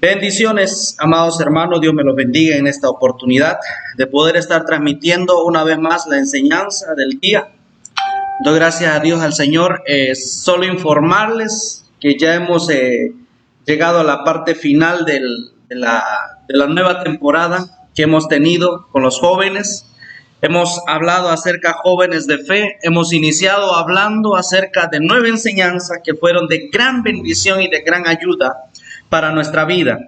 Bendiciones, amados hermanos, Dios me los bendiga en esta oportunidad de poder estar transmitiendo una vez más la enseñanza del día. Doy gracias a Dios, al Señor. Solo informarles que ya hemos llegado a la parte final de la nueva temporada que hemos tenido con los jóvenes. Hemos hablado acerca de jóvenes de fe, hemos iniciado hablando acerca de 9 enseñanzas que fueron de gran bendición y de gran ayuda para nuestra vida.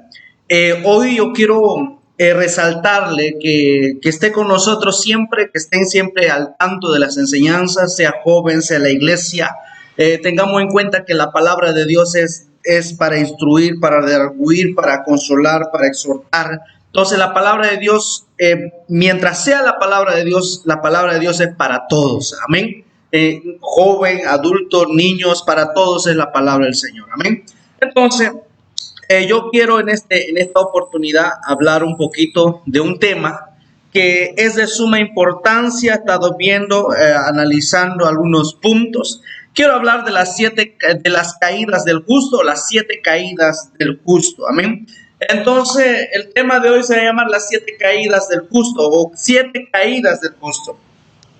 Hoy yo quiero resaltarle que esté con nosotros siempre, que estén siempre al tanto de las enseñanzas, sea joven, sea la iglesia. Tengamos en cuenta que la palabra de Dios es para instruir, para redarguir, para consolar, para exhortar. Entonces la palabra de Dios, mientras sea la palabra de Dios es para todos. Amén. Joven, adulto, niños, para todos es la palabra del Señor. Amén. Entonces, yo quiero en esta oportunidad hablar un poquito de un tema que es de suma importancia. He estado viendo, analizando algunos puntos. Quiero hablar de de las caídas del justo, las 7 caídas del justo. Amén. Entonces, el tema de hoy se va a llamar las 7 caídas del justo o 7 caídas del justo.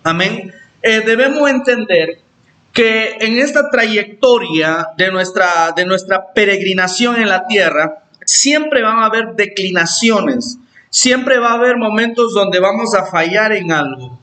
Amén. Debemos entender que en esta trayectoria de nuestra peregrinación en la tierra, siempre van a haber declinaciones, siempre va a haber momentos donde vamos a fallar en algo.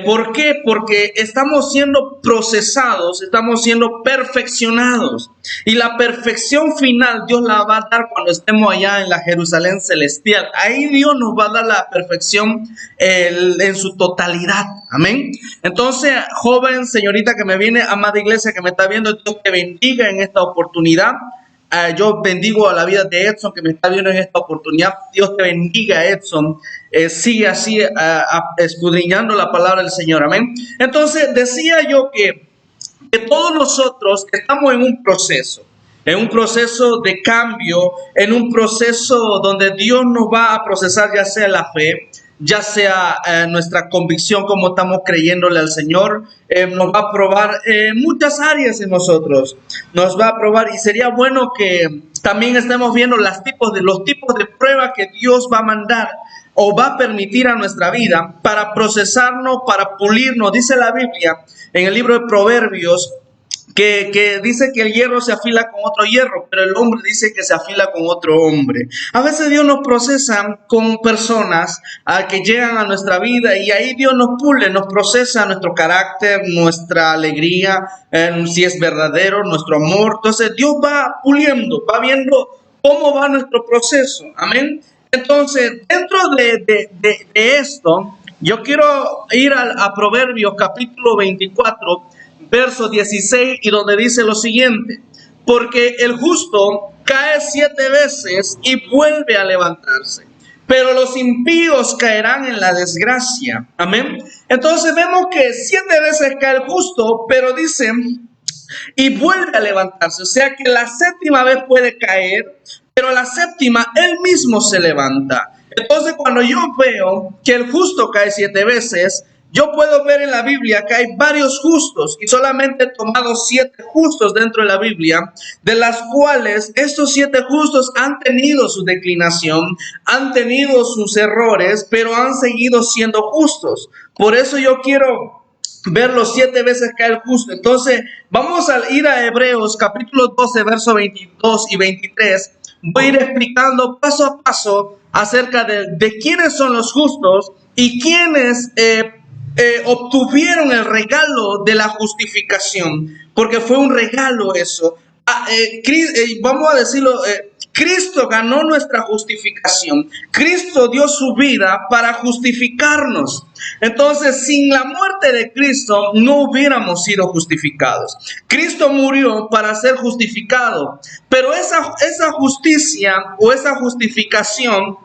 ¿Por qué? Porque estamos siendo procesados, estamos siendo perfeccionados. Y la perfección final Dios la va a dar cuando estemos allá en la Jerusalén celestial. Ahí Dios nos va a dar la perfección en su totalidad. Amén. Entonces, joven, señorita que me viene, amada iglesia que me está viendo, Dios te bendiga en esta oportunidad. Yo bendigo a la vida de Edson que me está viendo en esta oportunidad. Dios te bendiga, Edson. Sigue así escudriñando la palabra del Señor. Amén. Entonces decía yo que todos nosotros estamos en un proceso de cambio, en un proceso donde Dios nos va a procesar, ya sea la fe, ya sea nuestra convicción, como estamos creyéndole al Señor. Nos va a probar muchas áreas en nosotros, nos va a probar, y sería bueno que también estemos viendo los tipos de pruebas que Dios va a mandar o va a permitir a nuestra vida para procesarnos, para pulirnos. Dice la Biblia en el libro de Proverbios que dice que el hierro se afila con otro hierro, pero el hombre dice que se afila con otro hombre. A veces Dios nos procesa con personas que llegan a nuestra vida, y ahí Dios nos pule, nos procesa nuestro carácter, nuestra alegría, si es verdadero, nuestro amor. Entonces Dios va puliendo, va viendo cómo va nuestro proceso. Amén. Entonces, dentro de esto, yo quiero ir a Proverbios capítulo 24, verso 16, y donde dice lo siguiente: porque el justo cae 7 veces y vuelve a levantarse, pero los impíos caerán en la desgracia. Amén. Entonces vemos que 7 veces cae el justo, pero dice y vuelve a levantarse. O sea que la 7ª vez puede caer, pero la 7ª él mismo se levanta. Entonces, cuando yo veo que el justo cae 7 veces, yo puedo ver en la Biblia que hay varios justos, y solamente he tomado 7 justos dentro de la Biblia, de las cuales estos 7 justos han tenido su declinación, han tenido sus errores, pero han seguido siendo justos. Por eso yo quiero ver los 7 veces cae el justo. Entonces, vamos a ir a Hebreos capítulo 12, verso 22 y 23. Voy a ir explicando paso a paso acerca de quiénes son los justos y quiénes obtuvieron el regalo de la justificación, porque fue un regalo eso. Vamos a decirlo, Cristo ganó nuestra justificación. Cristo dio su vida para justificarnos. Entonces, sin la muerte de Cristo no hubiéramos sido justificados. Cristo murió para ser justificado, pero esa justicia o esa justificación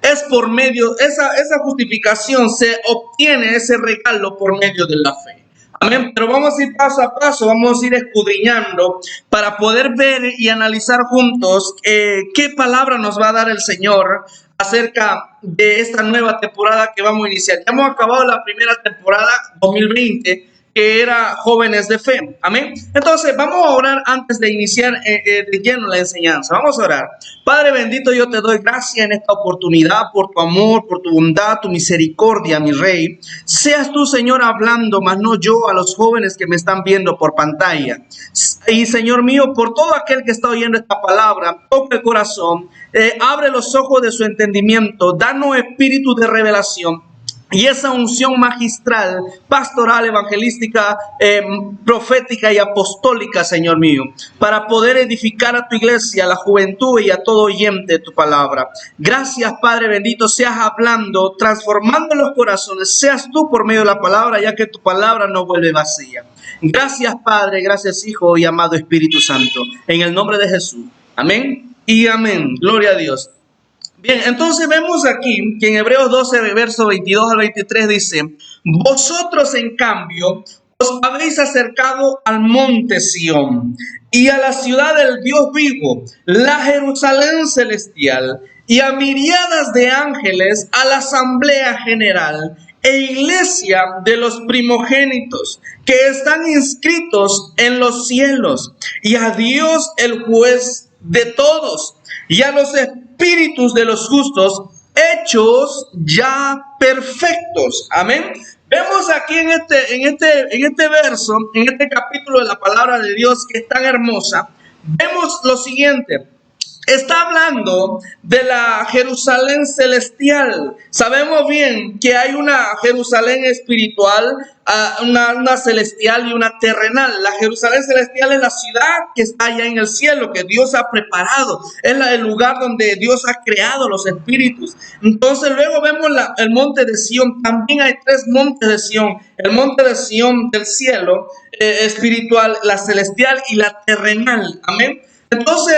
es por medio, esa justificación se obtiene, ese regalo, por medio de la fe. Amén. Pero vamos a ir paso a paso, vamos a ir escudriñando para poder ver y analizar juntos qué palabra nos va a dar el Señor acerca de esta nueva temporada que vamos a iniciar. Ya hemos acabado la primera temporada 2020 que era Jóvenes de Fe. Amén. Entonces vamos a orar antes de iniciar de lleno la enseñanza. Vamos a orar. Padre bendito, yo te doy gracias en esta oportunidad por tu amor, por tu bondad, tu misericordia, mi Rey. Seas tú, Señor, hablando, mas no yo, a los jóvenes que me están viendo por pantalla. Y Señor mío, por todo aquel que está oyendo esta palabra, toca el corazón, abre los ojos de su entendimiento, danos espíritu de revelación y esa unción magistral, pastoral, evangelística, profética y apostólica, Señor mío, para poder edificar a tu iglesia, a la juventud y a todo oyente de tu palabra. Gracias, Padre bendito, seas hablando, transformando los corazones, seas tú por medio de la palabra, ya que tu palabra no vuelve vacía. Gracias, Padre, gracias, Hijo y amado Espíritu Santo, en el nombre de Jesús. Amén y amén. Gloria a Dios. Bien, entonces vemos aquí que en Hebreos 12, verso 22 al 23 dice: vosotros en cambio os habéis acercado al monte Sión y a la ciudad del Dios vivo, la Jerusalén celestial, y a miriadas de ángeles, a la asamblea general e iglesia de los primogénitos que están inscritos en los cielos, y a Dios el juez de todos, y a los espíritus de los justos hechos ya perfectos. Amén. Vemos aquí en este verso, en este capítulo de la palabra de Dios que es tan hermosa, vemos lo siguiente. Está hablando de la Jerusalén celestial. Sabemos bien que hay una Jerusalén espiritual, una celestial y una terrenal. La Jerusalén celestial es la ciudad que está allá en el cielo, que Dios ha preparado. Es el lugar donde Dios ha creado los espíritus. Entonces luego vemos el monte de Sión. También hay 3 montes de Sión. El monte de Sión del cielo espiritual, la celestial y la terrenal. Amén. Entonces,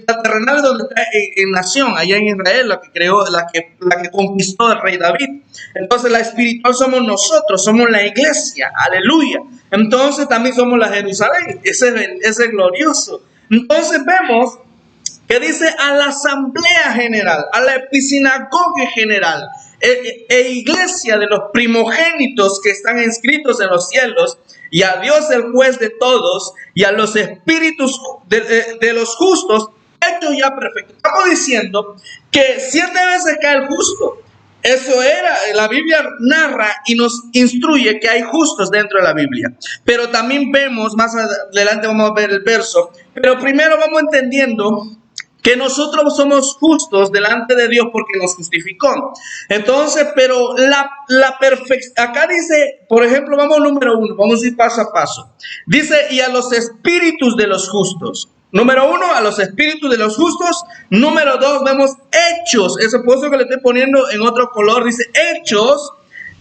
la terrenal es donde está en nación, allá en Israel, la que creó, la que conquistó el rey David. Entonces, la espiritual somos nosotros, somos la iglesia, aleluya. Entonces, también somos la Jerusalén, ese es glorioso. Entonces, vemos que dice a la asamblea general, a la episinagoga general, iglesia de los primogénitos que están inscritos en los cielos, y a Dios el juez de todos, y a los espíritus de los justos, hechos ya perfectos. Estamos diciendo que 7 veces cae el justo. Eso era, la Biblia narra y nos instruye que hay justos dentro de la Biblia. Pero también vemos, más adelante vamos a ver el verso, pero primero vamos entendiendo que nosotros somos justos delante de Dios porque nos justificó. Entonces, pero la perfección, acá dice, por ejemplo, vamos número 1, vamos a ir paso a paso. Dice, y a los espíritus de los justos. Número 1, a los espíritus de los justos. Número 2, vemos hechos. Ese puesto que le estoy poniendo en otro color, dice hechos.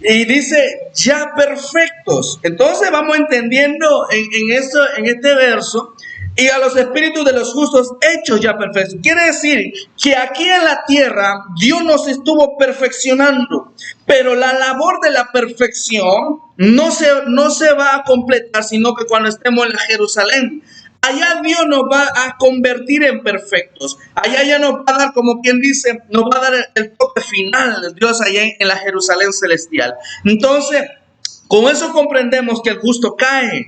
Y dice ya perfectos. Entonces vamos entendiendo en este verso. Y a los espíritus de los justos hechos ya perfectos. Quiere decir que aquí en la tierra Dios nos estuvo perfeccionando. Pero la labor de la perfección no se va a completar, sino que cuando estemos en la Jerusalén. Allá Dios nos va a convertir en perfectos. Allá ya nos va a dar, como quien dice, nos va a dar el toque final. Dios allá en la Jerusalén celestial. Entonces, con eso comprendemos que el justo cae.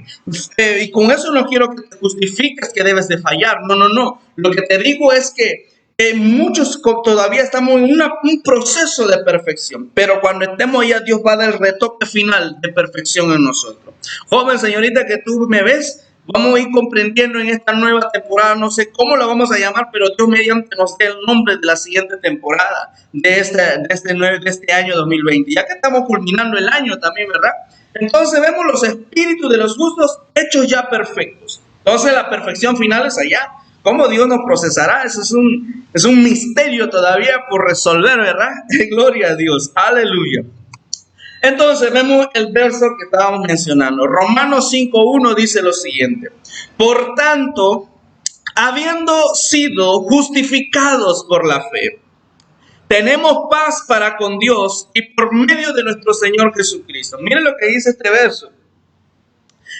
Y con eso no quiero que te justifiques que debes de fallar. No. Lo que te digo es que muchos todavía estamos en un proceso de perfección. Pero cuando estemos allá, Dios va a dar el retoque final de perfección en nosotros. Joven, señorita, que tú me ves, vamos a ir comprendiendo en esta nueva temporada, no sé cómo la vamos a llamar, pero Dios mediante nos dé el nombre de la siguiente temporada de este año 2020, ya que estamos culminando el año también, ¿verdad? Entonces vemos los espíritus de los justos hechos ya perfectos. Entonces la perfección final es allá. ¿Cómo Dios nos procesará? Eso es un misterio todavía por resolver, ¿verdad? Gloria a Dios, aleluya. Entonces vemos el verso que estábamos mencionando. Romanos 5:1 dice lo siguiente: por tanto, habiendo sido justificados por la fe, tenemos paz para con Dios y por medio de nuestro Señor Jesucristo. Miren lo que dice este verso.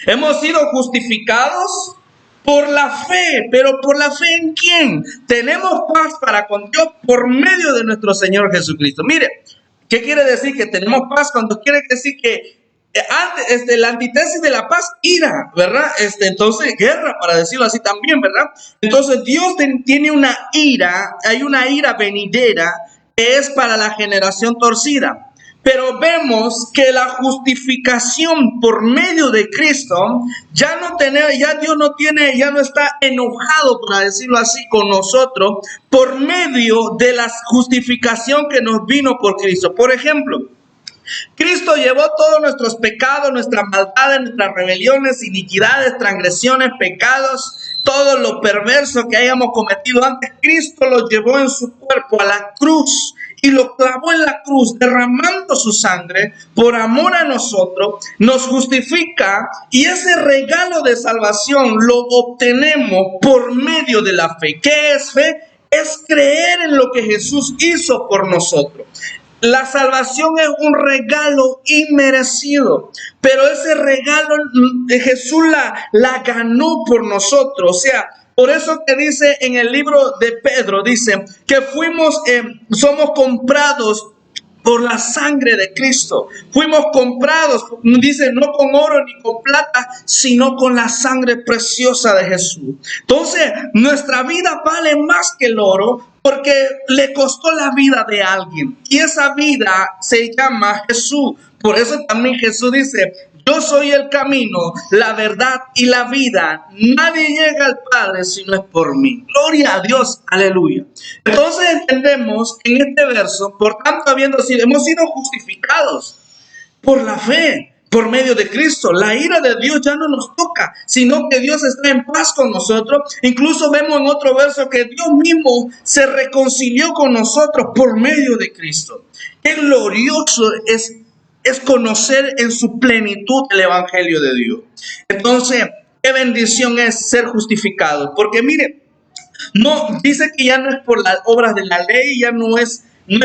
Hemos sido justificados por la fe, pero ¿por la fe en quién? Tenemos paz para con Dios por medio de nuestro Señor Jesucristo. Mire, ¿qué quiere decir que tenemos paz? Cuando quiere decir que La antítesis de la paz, ira, ¿verdad? Entonces, guerra, para decirlo así también, ¿verdad? Entonces, Dios tiene una ira, hay una ira venidera que es para la generación torcida. Pero vemos que la justificación por medio de Cristo ya Dios no tiene, ya no está enojado, para decirlo así, con nosotros por medio de la justificación que nos vino por Cristo. Por ejemplo, Cristo llevó todos nuestros pecados, nuestras maldades, nuestras rebeliones, iniquidades, transgresiones, pecados, todo lo perverso que hayamos cometido antes. Cristo lo llevó en su cuerpo a la cruz y lo clavó en la cruz, derramando su sangre por amor a nosotros, nos justifica, y ese regalo de salvación lo obtenemos por medio de la fe. ¿Qué es fe? Es creer en lo que Jesús hizo por nosotros. La salvación es un regalo inmerecido, pero ese regalo de Jesús la ganó por nosotros. O sea, por eso que dice en el libro de Pedro, dice que somos comprados por la sangre de Cristo. Fuimos comprados, dice, no con oro ni con plata, sino con la sangre preciosa de Jesús. Entonces, nuestra vida vale más que el oro, porque le costó la vida de alguien. Y esa vida se llama Jesús. Por eso también Jesús dice: yo soy el camino, la verdad y la vida. Nadie llega al Padre si no es por mí. Gloria a Dios, aleluya. Entonces entendemos en este verso, por tanto, hemos sido justificados por la fe, por medio de Cristo. La ira de Dios ya no nos toca, sino que Dios está en paz con nosotros. Incluso vemos en otro verso que Dios mismo se reconcilió con nosotros por medio de Cristo. Qué glorioso es conocer en su plenitud el Evangelio de Dios. Entonces, qué bendición es ser justificado. Porque mire, no dice que ya no es por las obras de la ley, no es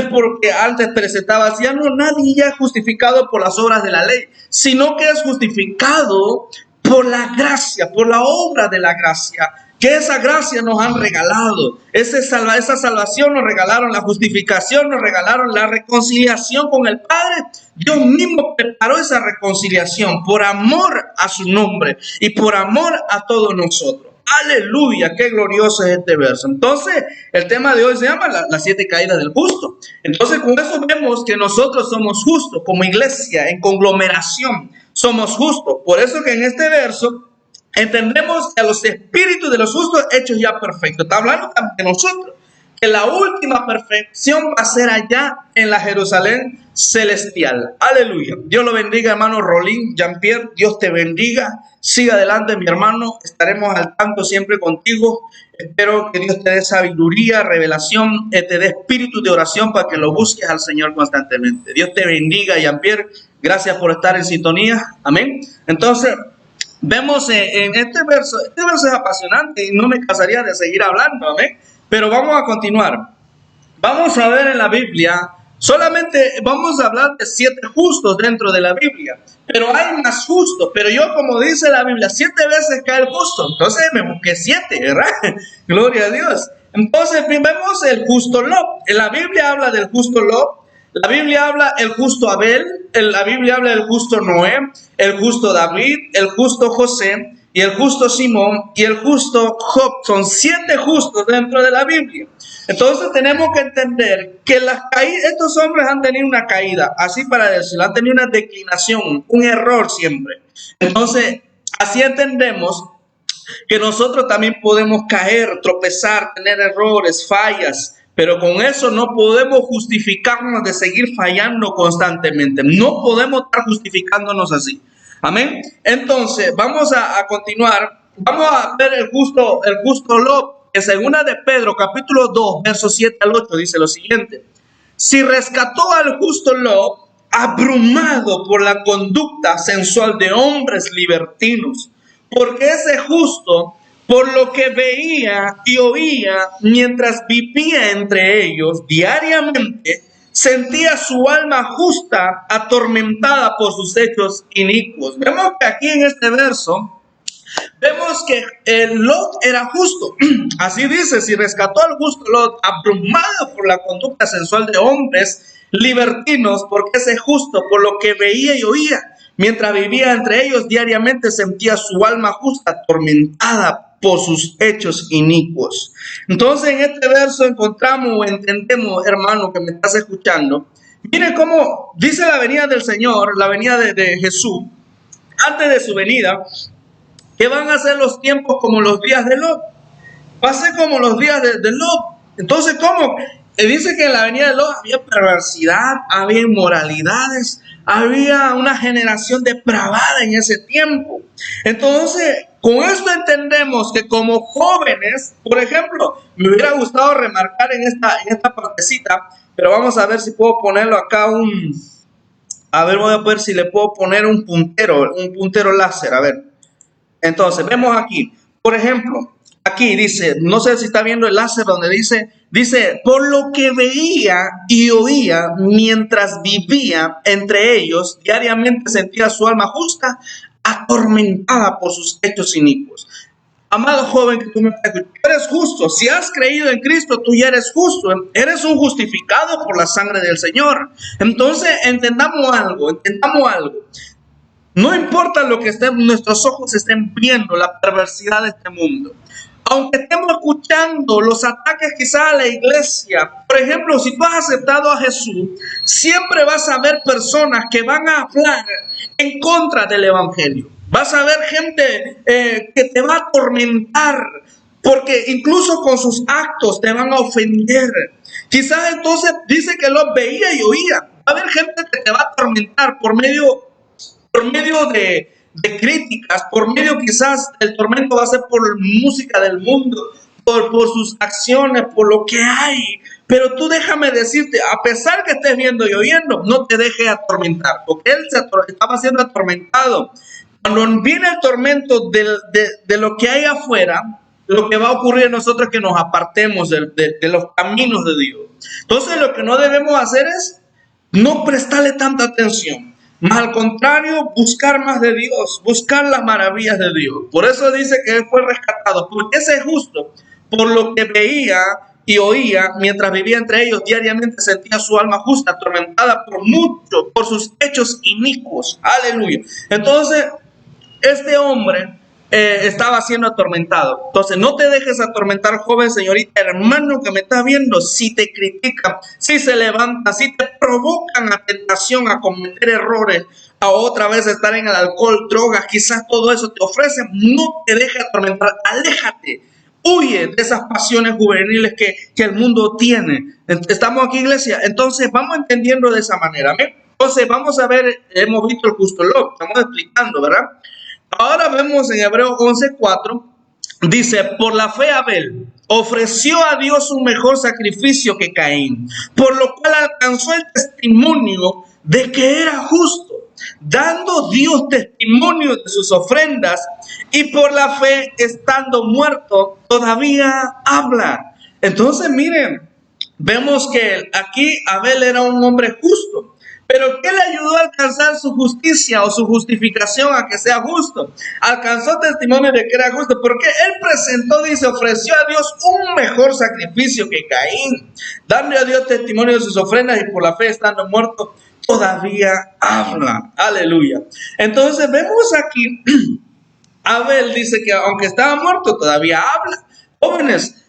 porque antes presentabas, ya no, nadie ya es justificado por las obras de la ley, sino que es justificado por la gracia, por la obra de la gracia, que esa gracia nos han regalado. Esa salvación nos regalaron, la justificación nos regalaron, la reconciliación con el Padre. Dios mismo preparó esa reconciliación por amor a su nombre y por amor a todos nosotros. Aleluya, qué glorioso es este verso. Entonces, el tema de hoy se llama las 7 caídas del justo. Entonces, con eso vemos que nosotros somos justos como iglesia, en conglomeración, somos justos. Por eso que en este verso entendemos que a los espíritus de los justos hechos ya perfectos. Está hablando de nosotros, que la última perfección va a ser allá en la Jerusalén celestial. Aleluya. Dios lo bendiga, hermano Rolín, Jean-Pierre. Dios te bendiga. Siga adelante, mi hermano. Estaremos al tanto siempre contigo. Espero que Dios te dé sabiduría, revelación, te dé espíritu de oración para que lo busques al Señor constantemente. Dios te bendiga, Jean-Pierre. Gracias por estar en sintonía. Amén. Entonces, vemos en este verso es apasionante y no me cansaría de seguir hablando. Amén. Pero vamos a continuar. Vamos a ver en la Biblia, solamente vamos a hablar de 7 justos dentro de la Biblia. Pero hay más justos. Pero yo, como dice la Biblia, 7 veces cae el justo. Entonces me busqué 7, ¿verdad? Gloria a Dios. Entonces vemos el justo Lot. En la Biblia habla del justo Lot. La Biblia habla el justo Abel. La Biblia habla del justo Noé, el justo David, el justo José, y el justo Simón y el justo Job. Son 7 justos dentro de la Biblia. Entonces tenemos que entender que estos hombres han tenido una caída, así para decirlo, han tenido una declinación, un error siempre. Entonces, así entendemos que nosotros también podemos caer, tropezar, tener errores, fallas, pero con eso no podemos justificarnos de seguir fallando constantemente. No podemos estar justificándonos así. Amén. Entonces, vamos a continuar. Vamos a ver el justo Lot. En segunda de Pedro, capítulo 2, versos 7 al 8, dice lo siguiente: si rescató al justo Lot, abrumado por la conducta sensual de hombres libertinos, porque ese justo, por lo que veía y oía mientras vivía entre ellos diariamente, sentía su alma justa atormentada por sus hechos inicuos. Vemos que aquí en este verso, vemos que Lot era justo. Así dice: si rescató al justo Lot, abrumado por la conducta sensual de hombres libertinos, porque ese justo, por lo que veía y oía. Mientras vivía entre ellos, diariamente sentía su alma justa atormentada por sus hechos inicuos. Entonces, en este verso encontramos o entendemos, hermano, que me estás escuchando. Mire cómo dice la venida del Señor, la venida de Jesús, antes de su venida, que van a ser los tiempos como los días de Lot. Va a ser como los días de Lot. Entonces, ¿cómo? Dice que en la venida de Lot había perversidad, había inmoralidades, había una generación depravada en ese tiempo. Entonces, con esto entendemos que como jóvenes, por ejemplo, me hubiera gustado remarcar en esta partecita, pero vamos a ver si puedo ponerlo acá a ver, voy a ver si le puedo poner un puntero láser, a ver. Entonces, vemos aquí, por ejemplo, aquí dice, no sé si está viendo el láser donde dice, por lo que veía y oía mientras vivía entre ellos, diariamente sentía su alma justa, atormentada por sus hechos inicuos. Amado joven que tú me estás escuchando, tú eres justo. Si has creído en Cristo, tú ya eres justo. Eres un justificado por la sangre del Señor. Entonces, entendamos algo. No importa lo que nuestros ojos estén viendo, la perversidad de este mundo. Aunque estemos escuchando los ataques quizás a la iglesia, por ejemplo, si tú has aceptado a Jesús, siempre vas a ver personas que van a hablar en contra del evangelio. Vas a ver gente que te va a atormentar, porque incluso con sus actos te van a ofender. Quizás entonces dice que los veía y oía. Va a haber gente que te va a atormentar por medio de críticas, por medio quizás el tormento va a ser por música del mundo, por sus acciones, por lo que hay. Pero tú déjame decirte, a pesar que estés viendo y oyendo, no te dejes atormentar, porque él estaba siendo atormentado. Cuando viene el tormento de lo que hay afuera, lo que va a ocurrir en nosotros es que nos apartemos de los caminos de Dios. Entonces lo que no debemos hacer es no prestarle tanta atención. Más al contrario, buscar más de Dios, buscar las maravillas de Dios. Por eso dice que él fue rescatado, porque ese es justo, por lo que veía y oía mientras vivía entre ellos, diariamente sentía su alma justa, atormentada por sus hechos inicuos. Aleluya. Entonces, este hombre estaba siendo atormentado. Entonces, no te dejes atormentar, joven, señorita, hermano que me estás viendo. Si te critican, si se levantan, si te provocan a tentación, a cometer errores, a otra vez estar en el alcohol, drogas, quizás todo eso te ofrece, no te dejes atormentar, aléjate. Huye de esas pasiones juveniles que el mundo tiene. Estamos aquí, iglesia. Entonces, vamos entendiendo de esa manera. ¿Amén? Entonces, vamos a ver, hemos visto el justo Lot, estamos explicando, ¿verdad? Ahora vemos en Hebreos 11:4, dice, por la fe Abel ofreció a Dios un mejor sacrificio que Caín, por lo cual alcanzó el testimonio de que era justo, dando Dios testimonio de sus ofrendas, y por la fe, estando muerto, todavía habla. Entonces, miren, vemos que aquí Abel era un hombre justo. Pero ¿qué le ayudó a alcanzar su justicia o su justificación a que sea justo? Alcanzó testimonio de que era justo, porque él presentó, dice, ofreció a Dios un mejor sacrificio que Caín, dando a Dios testimonio de sus ofrendas, y por la fe, estando muerto, todavía habla. Aleluya. Entonces vemos aquí, Abel dice que aunque estaba muerto, todavía habla. Jóvenes,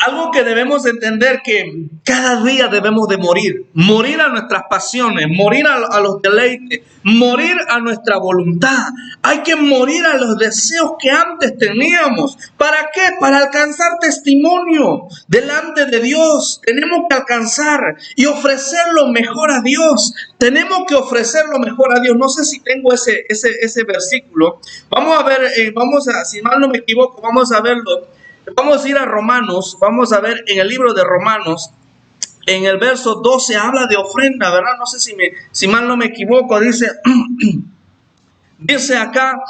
algo que debemos entender, que cada día debemos de morir a nuestras pasiones, morir a los deleites, morir a nuestra voluntad. Hay que morir a los deseos que antes teníamos. ¿Para qué? Para alcanzar testimonio delante de Dios. Tenemos que alcanzar y ofrecer lo mejor a Dios. Tenemos que ofrecer lo mejor a Dios. No sé si tengo ese versículo. Vamos a ver, si mal no me equivoco, vamos a verlo. Vamos a ir a Romanos, vamos a ver en el libro de Romanos, en el verso 12, habla de ofrenda, ¿verdad? No sé si mal no me equivoco, dice acá,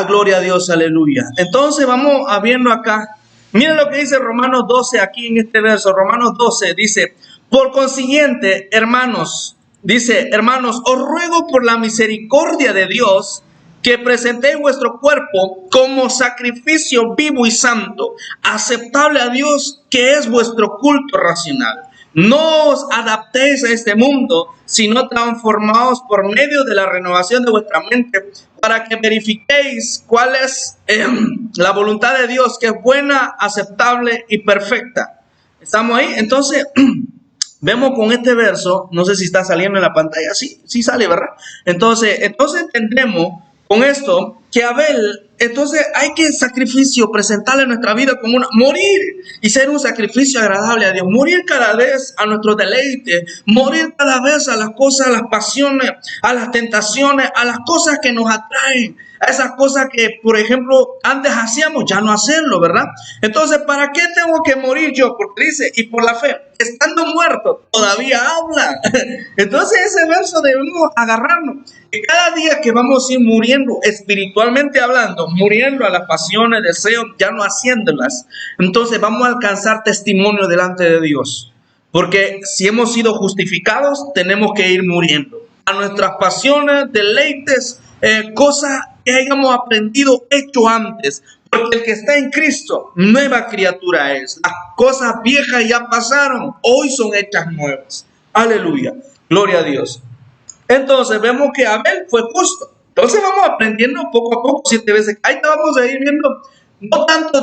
gloria a Dios, aleluya. Entonces vamos a viendo acá, miren lo que dice Romanos 12 aquí en este verso. Romanos 12 dice, por consiguiente, hermanos, os ruego por la misericordia de Dios, que presentéis vuestro cuerpo como sacrificio vivo y santo, aceptable a Dios, que es vuestro culto racional. No os adaptéis a este mundo, sino transformaos por medio de la renovación de vuestra mente, para que verifiquéis cuál es la voluntad de Dios, que es buena, aceptable y perfecta. ¿Estamos ahí? Entonces, vemos con este verso, no sé si está saliendo en la pantalla, sí sale, ¿verdad? Entonces entendemos con esto que Abel, entonces hay que sacrificio, presentarle nuestra vida como morir y ser un sacrificio agradable a Dios, morir cada vez a nuestro deleite, morir cada vez a las cosas, a las pasiones, a las tentaciones, a las cosas que nos atraen, a esas cosas que, por ejemplo, antes hacíamos, ya no hacerlo, ¿verdad? Entonces, ¿para qué tengo que morir yo? Porque dice, y por la fe, estando muerto, todavía habla. Entonces, ese verso debemos agarrarnos. Y cada día que vamos a ir muriendo, espiritualmente hablando, muriendo a las pasiones, deseos, ya no haciéndolas, entonces vamos a alcanzar testimonio delante de Dios. Porque si hemos sido justificados, tenemos que ir muriendo a nuestras pasiones, deleites, cosas que hayamos aprendido, hecho antes. Porque el que está en Cristo, nueva criatura es. Las cosas viejas ya pasaron, hoy son hechas nuevas. Aleluya, gloria a Dios. Entonces vemos que Abel fue justo. Entonces vamos aprendiendo poco a poco, 7 veces. Ahí te vamos a ir viendo, no tanto,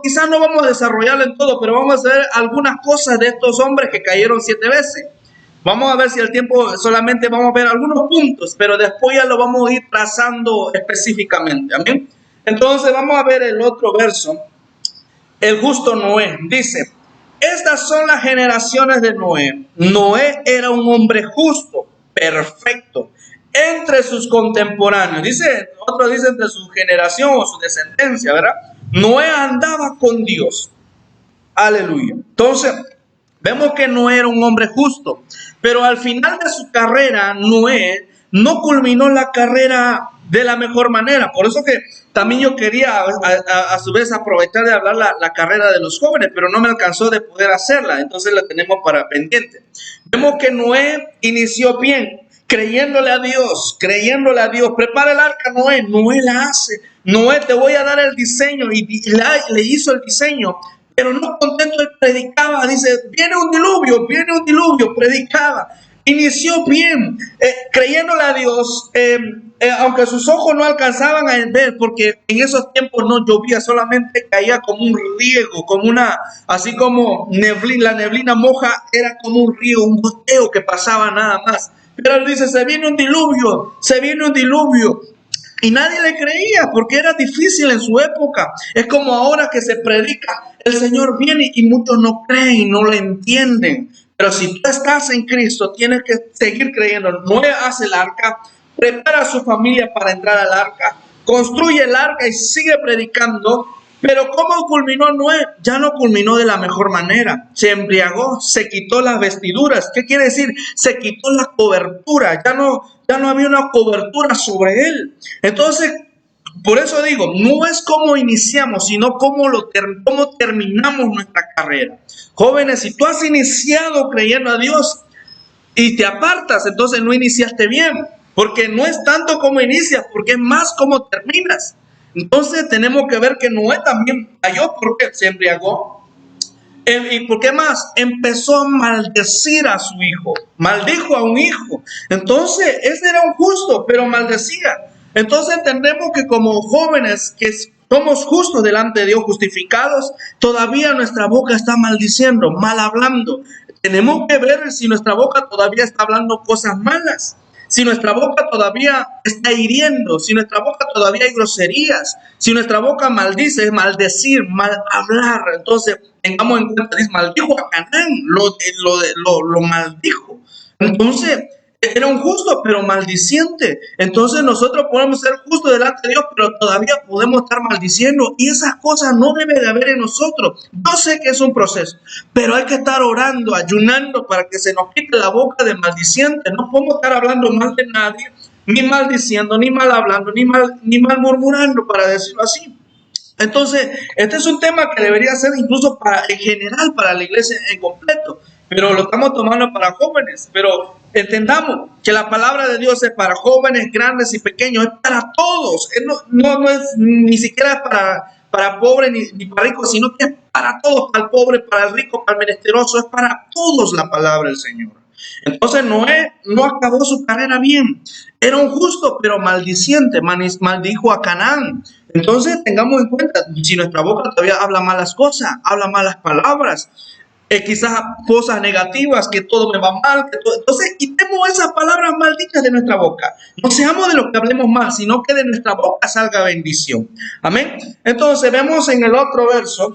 quizás no vamos a desarrollar en todo, pero vamos a ver algunas cosas de estos hombres que cayeron 7 veces. Vamos a ver si el tiempo, solamente vamos a ver algunos puntos, pero después ya lo vamos a ir trazando específicamente. Amén. Entonces vamos a ver el otro verso. El justo Noé dice: estas son las generaciones de Noé. Noé era un hombre justo, perfecto, entre sus contemporáneos. Otro dice entre su generación o su descendencia, ¿verdad? Noé andaba con Dios. Aleluya. Entonces, vemos que Noé era un hombre justo, pero al final de su carrera, Noé no culminó la carrera de la mejor manera. Por eso que también yo quería a su vez aprovechar de hablar la carrera de los jóvenes, pero no me alcanzó de poder hacerla, entonces la tenemos para pendiente. Vemos que Noé inició bien, creyéndole a Dios, prepara el arca Noé la hace. Noé, te voy a dar el diseño, y le hizo el diseño. Pero no contento, él predicaba, dice, viene un diluvio, predicaba. Inició bien, creyéndole a Dios, aunque sus ojos no alcanzaban a ver, porque en esos tiempos no llovía, solamente caía como un riego, así como la neblina moja, era como un río, un goteo que pasaba nada más. Pero él dice, se viene un diluvio. Y nadie le creía porque era difícil en su época. Es como ahora que se predica, el Señor viene y muchos no creen y no lo entienden. Pero si tú estás en Cristo, tienes que seguir creyendo. Noé hace el arca, prepara a su familia para entrar al arca, construye el arca y sigue predicando. Pero ¿cómo culminó Noé? Ya no culminó de la mejor manera. Se embriagó, se quitó las vestiduras. ¿Qué quiere decir? Se quitó la cobertura. Ya no había una cobertura sobre él. Entonces, por eso digo, no es cómo iniciamos, sino cómo terminamos nuestra carrera. Jóvenes, si tú has iniciado creyendo a Dios y te apartas, entonces no iniciaste bien. Porque no es tanto cómo inicias, porque es más cómo terminas. Entonces tenemos que ver que Noé también cayó porque se embriagó. ¿Y por qué más? Empezó a maldecir a su hijo. Maldijo a un hijo. Entonces, ese era un justo, pero maldecía. Entonces entendemos que como jóvenes que somos justos delante de Dios, justificados, todavía nuestra boca está maldiciendo, mal hablando. Tenemos que ver si nuestra boca todavía está hablando cosas malas. Si nuestra boca todavía está hiriendo, si nuestra boca todavía hay groserías, si nuestra boca maldice, es maldecir, mal hablar. Entonces, tengamos en cuenta, dice, maldijo a Canaán, lo maldijo. Entonces, era un justo, pero maldiciente. Entonces, nosotros podemos ser justos delante de Dios, pero todavía podemos estar maldiciendo. Y esas cosas no deben de haber en nosotros. Yo sé que es un proceso, pero hay que estar orando, ayunando para que se nos quite la boca de maldiciente. No podemos estar hablando mal de nadie, ni maldiciendo, ni mal hablando, ni mal murmurando, para decirlo así. Entonces, este es un tema que debería ser incluso en general para la iglesia en completo, pero lo estamos tomando para jóvenes. Pero entendamos que la palabra de Dios es para jóvenes, grandes y pequeños, es para todos. No es ni siquiera para pobre ni para rico, sino que es para todos, para el pobre, para el rico, para el menesteroso, es para todos la palabra del Señor. Entonces Noé no acabó su carrera bien. Era un justo, pero maldiciente, maldijo a Canaán. Entonces tengamos en cuenta, si nuestra boca todavía habla malas cosas, habla malas palabras, quizás cosas negativas, que todo me va mal, entonces quitemos esas palabras malditas de nuestra boca. No seamos de los que hablemos mal, sino que de nuestra boca salga bendición. Amén. Entonces vemos en el otro verso,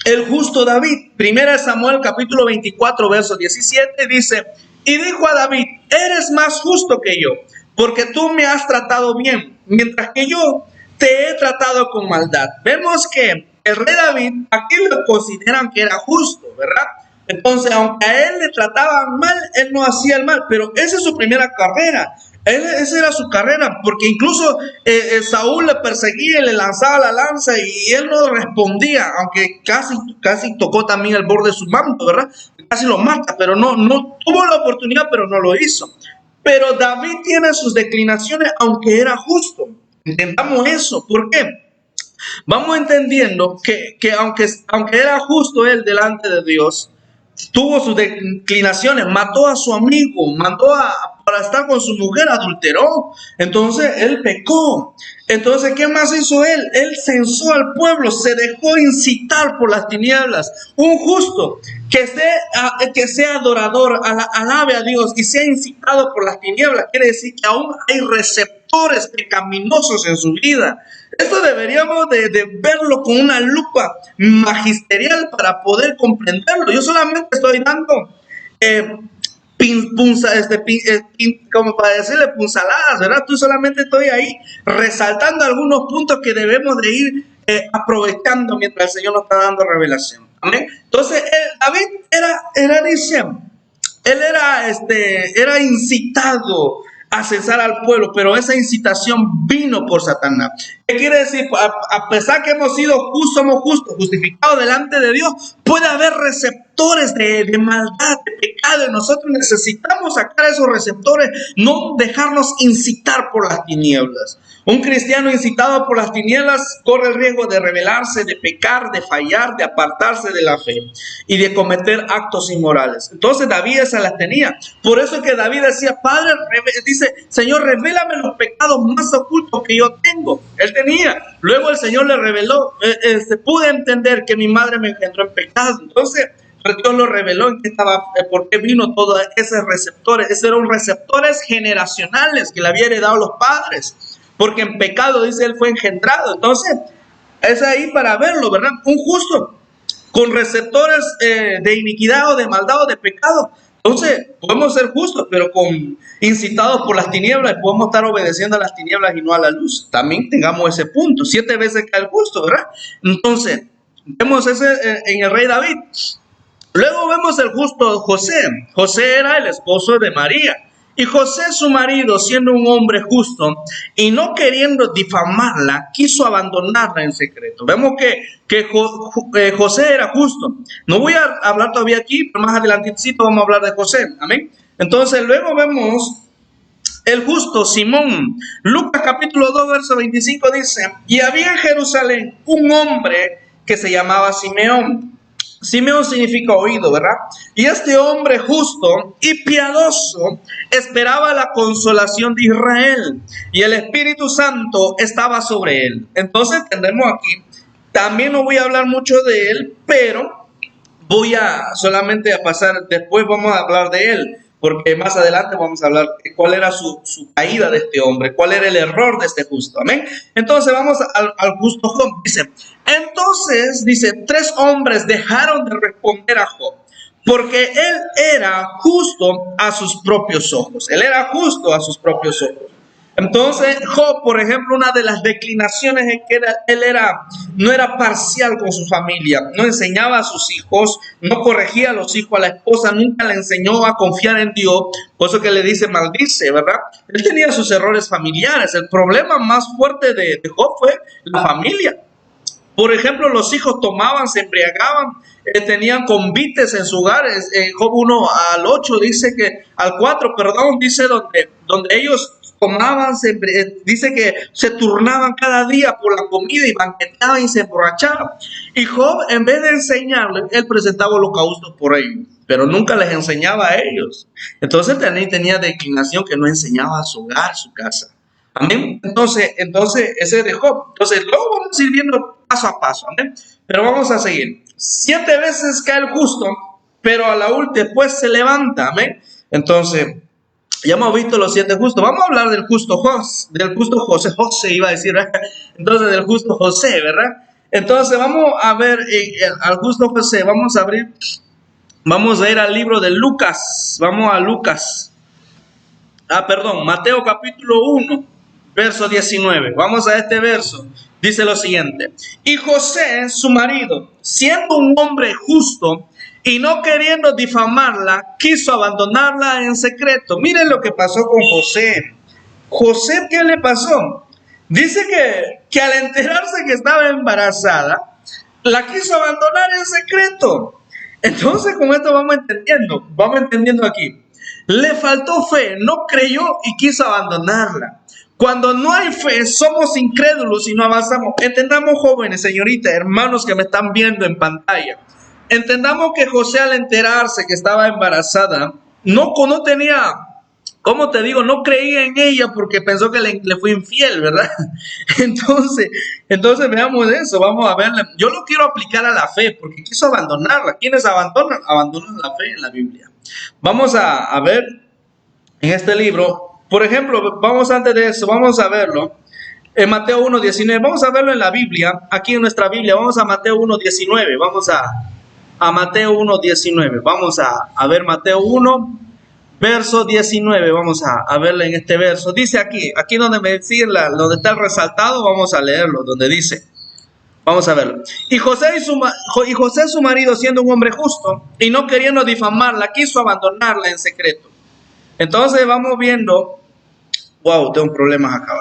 el justo David, 1 Samuel capítulo 24, verso 17, dice: y dijo a David, eres más justo que yo, porque tú me has tratado bien, mientras que yo te he tratado con maldad. Vemos que el rey David, aquí lo consideran que era justo, ¿verdad? Entonces, aunque a él le trataban mal, él no hacía el mal, pero esa es su primera carrera. Esa era su carrera, porque incluso Saúl le perseguía, le lanzaba la lanza y él no respondía, aunque casi tocó también el borde de su manto, ¿verdad? Casi lo mata, pero no tuvo la oportunidad, pero no lo hizo. Pero David tiene sus declinaciones, aunque era justo. Entendamos eso. ¿Por qué? Vamos entendiendo que aunque era justo él delante de Dios, tuvo sus declinaciones, mató a su amigo, para estar con su mujer, adulteró. Entonces él pecó. Entonces, ¿qué más hizo él? Él censó al pueblo, se dejó incitar por las tinieblas. Un justo que sea adorador, alabe a Dios y sea incitado por las tinieblas, quiere decir que aún hay receptores pecaminosos en su vida. Esto deberíamos de verlo con una lupa magisterial para poder comprenderlo. Yo solamente estoy dando como para decirle punzaladas, ¿verdad? Tú solamente estoy ahí resaltando algunos puntos que debemos de ir aprovechando mientras el Señor nos está dando revelación. ¿Amén? Entonces, David era incitado a cesar al pueblo, pero esa incitación vino por Satanás. ¿Qué quiere decir? A pesar que hemos sido justos, somos justos, justificados delante de Dios, puede haber receptores de maldad, de pecado, y nosotros necesitamos sacar esos receptores, no dejarnos incitar por las tinieblas. Un cristiano incitado por las tinieblas corre el riesgo de rebelarse, de pecar, de fallar, de apartarse de la fe y de cometer actos inmorales. Entonces David esas las tenía. Por eso es que David decía, Padre, dice, Señor, revélame los pecados más ocultos que yo tengo. Él tenía. Luego el Señor le reveló, pude entender que mi madre me engendró en pecado. Entonces Dios lo reveló en qué estaba, por qué vino todos esos receptores. Esos eran receptores generacionales que le había heredado los padres. Porque en pecado, dice, él fue engendrado. Entonces, es ahí para verlo, ¿verdad? Un justo con receptores de iniquidad o de maldad o de pecado. Entonces, podemos ser justos, pero incitados por las tinieblas, podemos estar obedeciendo a las tinieblas y no a la luz. También tengamos ese punto. 7 veces cae el justo, ¿verdad? Entonces, vemos ese en el rey David. Luego vemos el justo José. José era el esposo de María. Y José, su marido, siendo un hombre justo y no queriendo difamarla, quiso abandonarla en secreto. Vemos que José era justo. No voy a hablar todavía aquí, pero más adelantito vamos a hablar de José. Amén. Entonces, luego vemos el justo Simón. Lucas capítulo 2, verso 25 dice: y había en Jerusalén un hombre que se llamaba Simeón. Simeón significa oído, ¿verdad? Y este hombre justo y piadoso esperaba la consolación de Israel, y el Espíritu Santo estaba sobre él. Entonces tendremos aquí, también no voy a hablar mucho de él, pero voy a solamente a pasar, después vamos a hablar de él, porque más adelante vamos a hablar de cuál era su caída de este hombre, cuál era el error de este justo. Amén. Entonces vamos al justo Job. Entonces, dice, 3 hombres dejaron de responder a Job, porque él era justo a sus propios ojos. Él era justo a sus propios ojos. Entonces, Job, por ejemplo, una de las declinaciones es que no era parcial con su familia, no enseñaba a sus hijos, no corregía a los hijos, a la esposa nunca le enseñó a confiar en Dios, por eso que le dice maldice, ¿verdad? Él tenía sus errores familiares. El problema más fuerte de Job fue la familia. Por ejemplo, los hijos tomaban, se embriagaban, tenían convites en su hogar. Job 1 al 8 dice que, al 4, perdón, dice donde ellos tomaban, dice que se turnaban cada día por la comida y banqueteaban y se emborrachaban. Y Job, en vez de enseñarles, él presentaba holocaustos por ellos, pero nunca les enseñaba a ellos. Entonces tenía declinación que no enseñaba a su hogar, su casa. Amén. Entonces ese es de Job. Entonces luego vamos a ir viendo paso a paso. Amén. Pero vamos a seguir. 7 veces cae el justo, pero a la última después se levanta. Amén. Entonces ya hemos visto los 7 justos. Vamos a hablar del justo José iba a decir, ¿verdad? Entonces del justo José, ¿verdad? Entonces vamos a ver al justo José. Vamos a ir al libro de Lucas. Vamos a Lucas. Mateo capítulo 1, verso 19. Vamos a este verso. Dice lo siguiente: y José, su marido, siendo un hombre justo y no queriendo difamarla, quiso abandonarla en secreto. Miren lo que pasó con José. José, ¿qué le pasó? Dice que al enterarse que estaba embarazada, la quiso abandonar en secreto. Entonces, con esto vamos entendiendo aquí. Le faltó fe, no creyó y quiso abandonarla. Cuando no hay fe, somos incrédulos y no avanzamos. Entendamos, jóvenes, señoritas, hermanos que me están viendo en pantalla. Entendamos que José, al enterarse que estaba embarazada, no tenía, ¿cómo te digo? No creía en ella porque pensó que le fue infiel, ¿verdad? Entonces veamos eso, vamos a verla. Yo lo quiero aplicar a la fe porque quiso abandonarla. ¿Quiénes abandonan? Abandonan la fe en la Biblia. Vamos a ver en este libro. Por ejemplo, antes de eso, vamos a verlo en Mateo 1:19. Vamos a verlo en la Biblia, aquí en nuestra Biblia. Vamos a Mateo 1:19. Vamos a Mateo 1:19. Vamos a ver Mateo 1, verso 19. Vamos a verlo en este verso. Dice aquí donde me siguen, donde está el resaltado, vamos a leerlo, donde dice. Vamos a verlo. Y José, su marido, siendo un hombre justo y no queriendo difamarla, quiso abandonarla en secreto. Entonces vamos viendo. Wow, tengo problemas acá.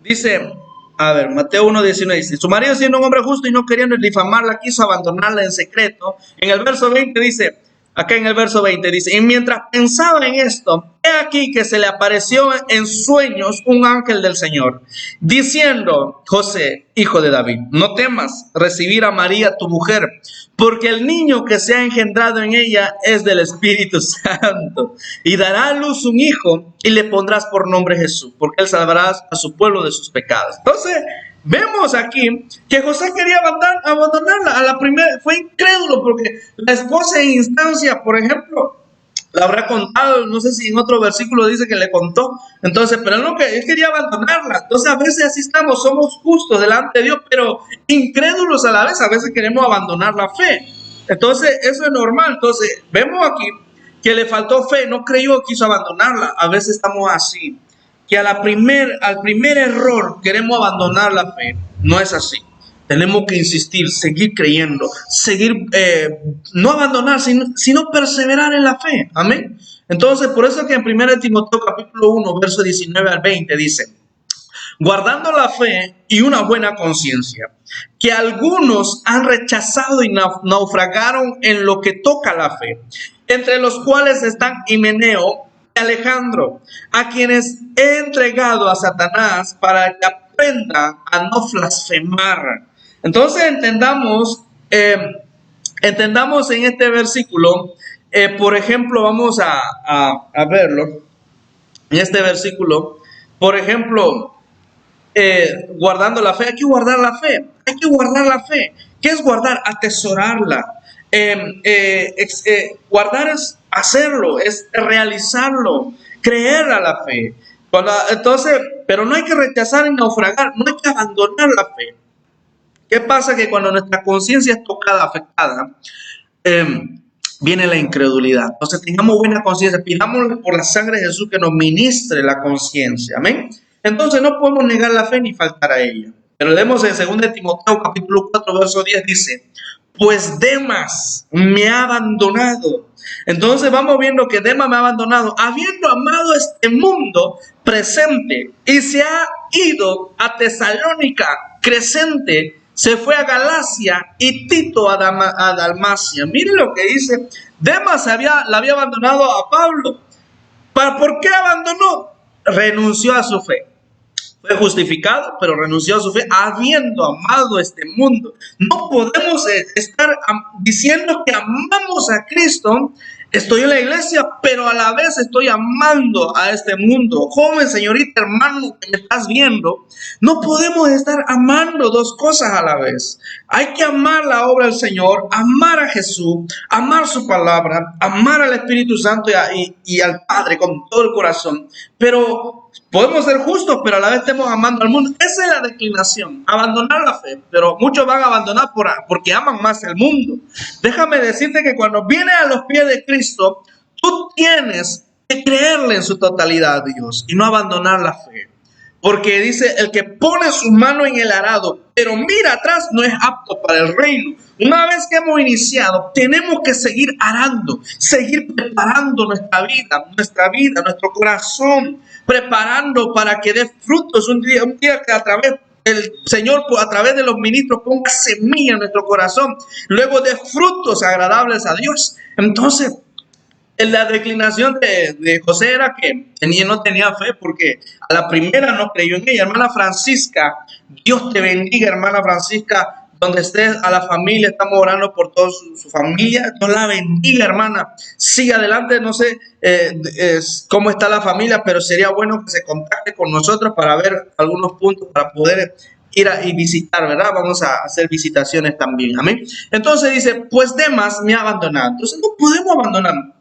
Dice, Mateo 1:19 dice: su marido, siendo un hombre justo y no queriendo difamarla, quiso abandonarla en secreto. En el verso 20 dice, y mientras pensaba en esto, he aquí que se le apareció en sueños un ángel del Señor, diciendo: José, hijo de David, no temas recibir a María tu mujer, porque el niño que se ha engendrado en ella es del Espíritu Santo, y dará a luz un hijo, y le pondrás por nombre Jesús, porque él salvará a su pueblo de sus pecados. Entonces vemos aquí que José quería abandonarla a la primera. Fue incrédulo porque la esposa en instancia, por ejemplo, la habrá contado. No sé si en otro versículo dice que le contó. Entonces, pero él quería abandonarla. Entonces, a veces así estamos, somos justos delante de Dios, pero incrédulos a la vez. A veces queremos abandonar la fe. Entonces, eso es normal. Entonces, vemos aquí que le faltó fe, no creyó, quiso abandonarla. A veces estamos así, que al primer error queremos abandonar la fe. No es así. Tenemos que insistir, seguir creyendo, no abandonar, sino perseverar en la fe. Amén. Entonces, por eso que en 1 Timoteo capítulo 1, verso 19 al 20 dice: guardando la fe y una buena conciencia, que algunos han rechazado y naufragaron en lo que toca a la fe, entre los cuales están Himeneo y Alejandro, a quienes he entregado a Satanás para que aprendan a no blasfemar. Entonces entendamos en este versículo, por ejemplo, vamos a verlo en este versículo. Por ejemplo, guardando la fe, hay que guardar la fe. ¿Qué es guardar? Atesorarla. Guardar es hacerlo, es realizarlo, creer a la fe. Entonces, pero no hay que rechazar y naufragar, no hay que abandonar la fe. ¿Qué pasa? Que cuando nuestra conciencia es tocada, afectada, viene la incredulidad. Entonces, tengamos buena conciencia, pidámosle por la sangre de Jesús que nos ministre la conciencia. Amén. Entonces, no podemos negar la fe ni faltar a ella. Pero leemos en 2 Timoteo capítulo 4, verso 10, dice: pues Demas me ha abandonado, Entonces vamos viendo que Demas me ha abandonado, habiendo amado este mundo presente, y se ha ido a Tesalónica. Crescente se fue a Galacia y Tito a Dalmacia. Mire lo que dice. Demas la había abandonado a Pablo. ¿Por qué abandonó? Renunció a su fe. Fue justificado, pero renunció a su fe, habiendo amado este mundo. No podemos estar diciendo que amamos a Cristo. Estoy en la iglesia, pero a la vez estoy amando a este mundo. Joven, señorita, hermano, que me estás viendo, no podemos estar amando dos cosas a la vez. Hay que amar la obra del Señor, amar a Jesús, amar su palabra, amar al Espíritu Santo y al Padre con todo el corazón. Pero podemos ser justos, pero a la vez estamos amando al mundo. Esa es la declinación, abandonar la fe. Pero muchos van a abandonar porque aman más el mundo. Déjame decirte que cuando vienes a los pies de Cristo, tú tienes que creerle en su totalidad a Dios y no abandonar la fe. Porque dice, el que pone su mano en el arado, pero mira atrás, no es apto para el reino. Una vez que hemos iniciado, tenemos que seguir arando, seguir preparando nuestra vida, nuestro corazón, preparando para que dé frutos un día que a través del Señor, a través de los ministros, ponga semilla en nuestro corazón, luego dé frutos agradables a Dios. Entonces, en la declinación de José era que no tenía fe porque a la primera no creyó en ella. Hermana Francisca, Dios te bendiga, hermana Francisca, donde estés, a la familia, estamos orando por toda su familia. Dios la bendiga, hermana. Sigue adelante, no sé cómo está la familia, pero sería bueno que se contacte con nosotros para ver algunos puntos para poder ir y visitar, ¿verdad? Vamos a hacer visitaciones también, amén. Entonces dice, pues Demas me ha abandonado. Entonces no podemos abandonarnos.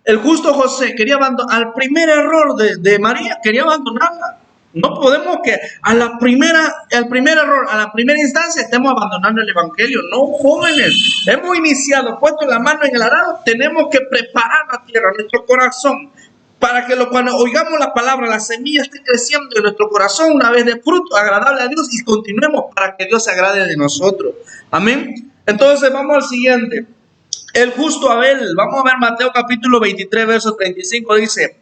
El justo José quería abandonar, al primer error de María, quería abandonarla. No podemos que al primer error, a la primera instancia, estemos abandonando el evangelio. No, jóvenes, hemos iniciado, puesto la mano en el arado, tenemos que preparar la tierra, nuestro corazón, para que cuando oigamos la palabra, la semilla esté creciendo en nuestro corazón, una vez de fruto agradable a Dios, y continuemos para que Dios se agrade de nosotros. Amén. Entonces vamos al siguiente. El justo Abel, vamos a ver Mateo capítulo 23, verso 35, dice,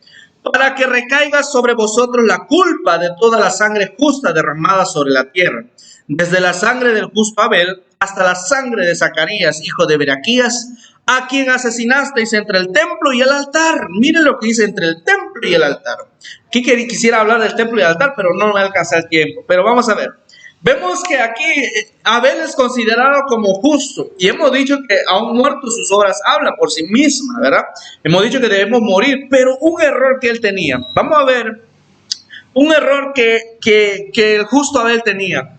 para que recaiga sobre vosotros la culpa de toda la sangre justa derramada sobre la tierra, desde la sangre del justo Abel hasta la sangre de Zacarías, hijo de Beraquías, a quien asesinasteis entre el templo y el altar. Miren lo que dice entre el templo y el altar. Aquí quisiera hablar del templo y el altar, pero no me alcanza el tiempo. Pero vamos a ver. Vemos que aquí Abel es considerado como justo y hemos dicho que aún muerto sus obras hablan por sí mismas, ¿verdad? Hemos dicho que debemos morir, pero un error que él tenía. Vamos a ver un error que el justo Abel tenía.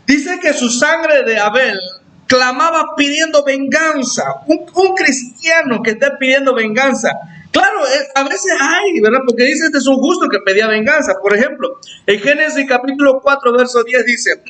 Dice que su sangre de Abel clamaba pidiendo venganza. Un cristiano que esté pidiendo venganza. Claro, a veces hay, ¿verdad? Porque dice, este es un justo que pedía venganza. Por ejemplo, en Génesis capítulo 4, verso 10 dice,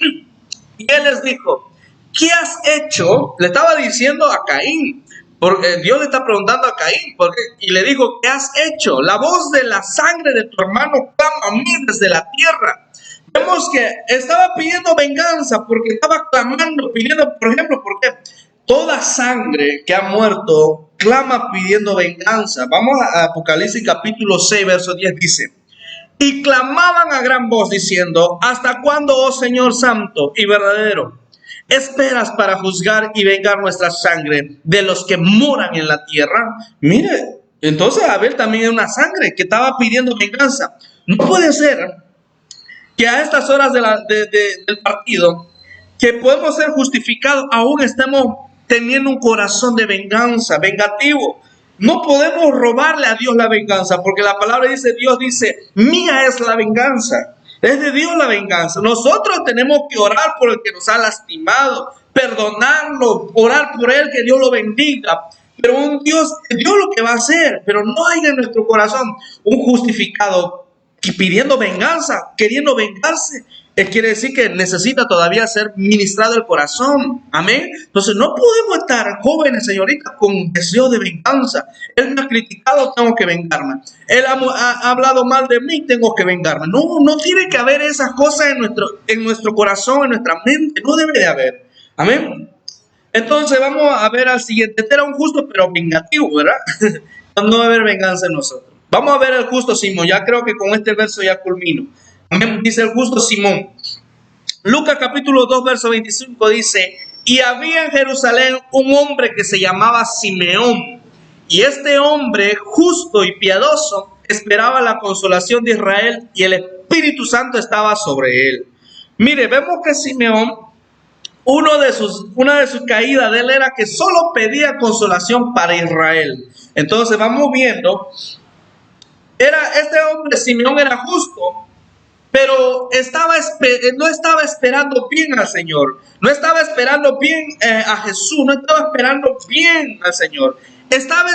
y él les dijo, ¿qué has hecho? Le estaba diciendo a Caín, porque Dios le está preguntando a Caín, y le dijo, ¿qué has hecho? La voz de la sangre de tu hermano clama a mí desde la tierra. Vemos que estaba pidiendo venganza porque estaba clamando, pidiendo, por ejemplo, porque toda sangre que ha muerto clama pidiendo venganza. Vamos a Apocalipsis capítulo 6, verso 10, dice, y clamaban a gran voz diciendo, ¿hasta cuándo, oh Señor santo y verdadero, esperas para juzgar y vengar nuestra sangre de los que moran en la tierra? Mire, entonces Abel también es una sangre que estaba pidiendo venganza. No puede ser que a estas horas del partido, que podemos ser justificados, aún estemos teniendo un corazón de venganza, vengativo. No podemos robarle a Dios la venganza, porque la palabra dice, Dios dice, mía es la venganza. Es de Dios la venganza. Nosotros tenemos que orar por el que nos ha lastimado, perdonarlo, orar por él, que Dios lo bendiga. Pero Dios lo que va a hacer, pero no hay en nuestro corazón un justificado que pidiendo venganza, queriendo vengarse. Quiere decir que necesita todavía ser ministrado el corazón. Amén. Entonces no podemos estar, jóvenes, señoritas, con deseo de venganza. Él me ha criticado, tengo que vengarme. Él ha hablado mal de mí, tengo que vengarme. No tiene que haber esas cosas en nuestro corazón, en nuestra mente. No debe de haber. Amén. Entonces vamos a ver al siguiente. Este era un justo pero vengativo, ¿verdad? No va a haber venganza en nosotros. Vamos a ver el justo Simón. Ya creo que con este verso ya culmino. Dice el justo Simón. Lucas capítulo 2, verso 25 dice: y había en Jerusalén un hombre que se llamaba Simeón. Y este hombre, justo y piadoso, esperaba la consolación de Israel, y el Espíritu Santo estaba sobre él. Mire, vemos que Simeón, una de sus caídas de él era que solo pedía consolación para Israel. Entonces vamos viendo, este hombre Simeón era justo, pero no estaba esperando bien al Señor, no estaba esperando bien a Jesús, no estaba esperando bien al Señor. Estaba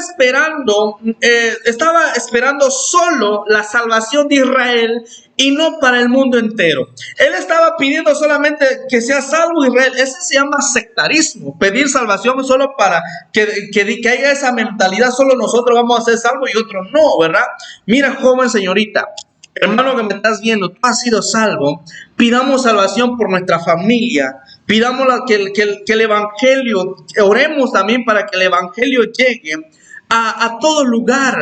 esperando solo la salvación de Israel y no para el mundo entero. Él estaba pidiendo solamente que sea salvo Israel. Ese se llama sectarismo, pedir salvación solo para que haya esa mentalidad, solo nosotros vamos a ser salvos y otros no, ¿verdad? Mira, joven señorita, hermano que me estás viendo, tú has sido salvo. Pidamos salvación por nuestra familia. Pidamos que el evangelio, oremos también para que el evangelio llegue a todo lugar.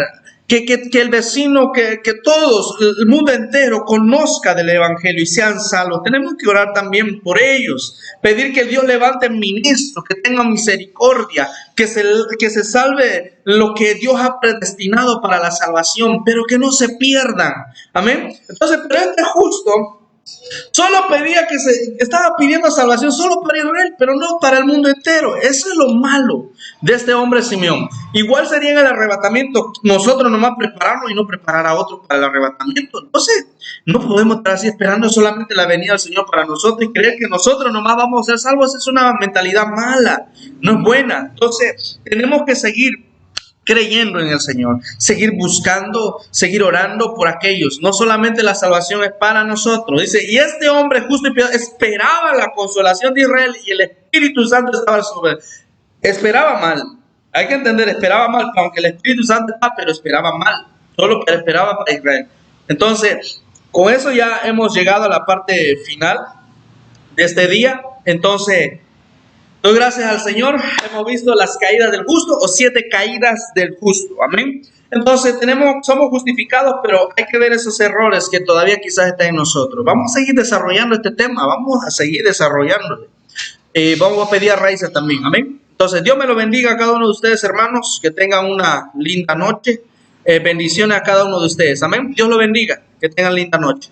Que el vecino, que todos, el mundo entero conozca del evangelio y sean salvos. Tenemos que orar también por ellos. Pedir que Dios levante ministros, que tengan misericordia, que se salve lo que Dios ha predestinado para la salvación, pero que no se pierdan. Amén. Entonces, pero este justo solo estaba pidiendo salvación solo para Israel, pero no para el mundo entero. Eso es lo malo de este hombre Simeón. Igual sería en el arrebatamiento, nosotros nomás prepararnos y no preparar a otros para el arrebatamiento. Entonces, no podemos estar así esperando solamente la venida del Señor para nosotros y creer que nosotros nomás vamos a ser salvos. Es una mentalidad mala, no es buena. Entonces, tenemos que seguir creyendo en el Señor, seguir buscando, seguir orando por aquellos. No solamente la salvación es para nosotros. Dice, y este hombre justo y piadoso esperaba la consolación de Israel y el Espíritu Santo estaba sobre él. Esperaba mal. Hay que entender, esperaba mal, aunque el Espíritu Santo está, pero esperaba mal. Solo que esperaba para Israel. Entonces, con eso ya hemos llegado a la parte final de este día. Entonces, doy gracias al Señor. Hemos visto las caídas del justo o 7 caídas del justo. Amén. Entonces somos justificados, pero hay que ver esos errores que todavía quizás están en nosotros. Vamos a seguir desarrollando este tema. Vamos a seguir desarrollándolo. Vamos a pedir a raíces también. Amén. Entonces Dios me lo bendiga a cada uno de ustedes, hermanos. Que tengan una linda noche. Bendiciones a cada uno de ustedes. Amén. Dios lo bendiga. Que tengan linda noche.